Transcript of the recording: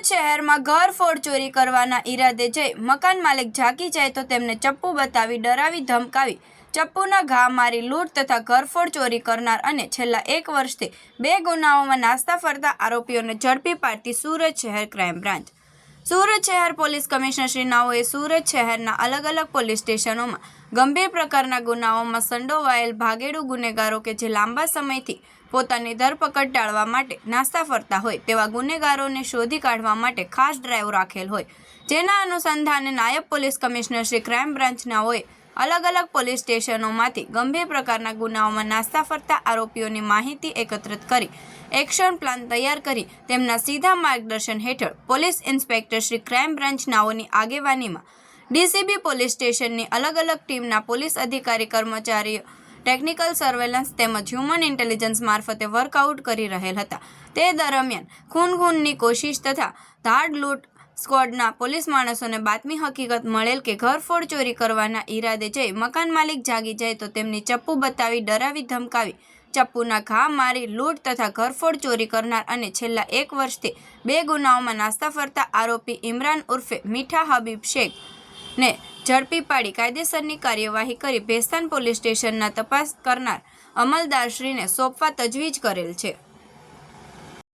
સુરત શહેરમાં ઘરફોડ ચોરી કરવાના ઈરાદે જઈ મકાન માલિક જાગી જાય તો તેમને ચપ્પુ બતાવી ડરાવી ધમકાવી ચપ્પુના ઘા મારી લૂંટ તથા ઘરફોડ ચોરી કરનાર અને છેલ્લા 1 વર્ષથી 2 ગુનાઓમાં નાસ્તા ફરતા આરોપીઓને ઝડપી પાડતી સુરત શહેર ક્રાઇમ બ્રાન્ચ. સુરત શહેર પોલીસ કમિશનર શ્રી નાઓએ સુરત શહેરના અલગ અલગ પોલીસ સ્ટેશનોમાં ગંભીર પ્રકારના ગુનાઓમાં સંડોવાયેલ ભાગેડુ ગુનેગારો કે જે લાંબા સમયથી પોતાની ધરપકડ ટાળવા માટે નાસ્તા ફરતા હોય તેવા ગુનેગારોને શોધી કાઢવા માટે ખાસ ડ્રાઈવ રાખેલ હોય, જેના અનુસંધાને નાયબ police commissioner Shri crime branch નાઓએ અલગ અલગ પોલીસ સ્ટેશનોમાંથી ગંભીર પ્રકારના ગુનાઓમાં નાસ્તા ફરતા આરોપીઓની માહિતી એકત્રિત કરી એક્શન પ્લાન તૈયાર કરી તેમના સીધા માર્ગદર્શન હેઠળ police inspector Shri crime branch નાઓની આગેવાનીમાં ડીસીબી પોલીસ સ્ટેશનની અલગ અલગ ટીમના પોલીસ અધિકારી કર્મચારીઓ ટેકનિકલ સર્વેલન્સ તેમજ હ્યુમન ઇન્ટેલિજન્સ મારફતે વર્કઆઉટ કરી રહેલ હતા. તે દરમિયાન ખૂનની કોશિશ તથા ધાડ લૂંટ સ્ક્વોડના પોલીસ માણસોને બાતમી હકીકત મળેલ કે ઘરફોડ ચોરી કરવાના ઈરાદે જઈ મકાન માલિક જાગી જાય તો તેમની ચપ્પુ બતાવી ડરાવી ધમકાવી ચપ્પુના ઘા મારી લૂંટ તથા ઘરફોડ ચોરી કરનાર અને છેલ્લા 1 વર્ષથી 2 ગુનાઓમાં નાસ્તા ફરતા આરોપી ઇમરાન ઉર્ફે મીઠા હબીબ શેખ ને ઝડપી પાડી કાયદેસરની કાર્યવાહી કરી ભેસ્તાન પોલીસ સ્ટેશનના તપાસ કરનાર અમલદારશ્રીને સોંપવા તજવીજ કરેલ છે.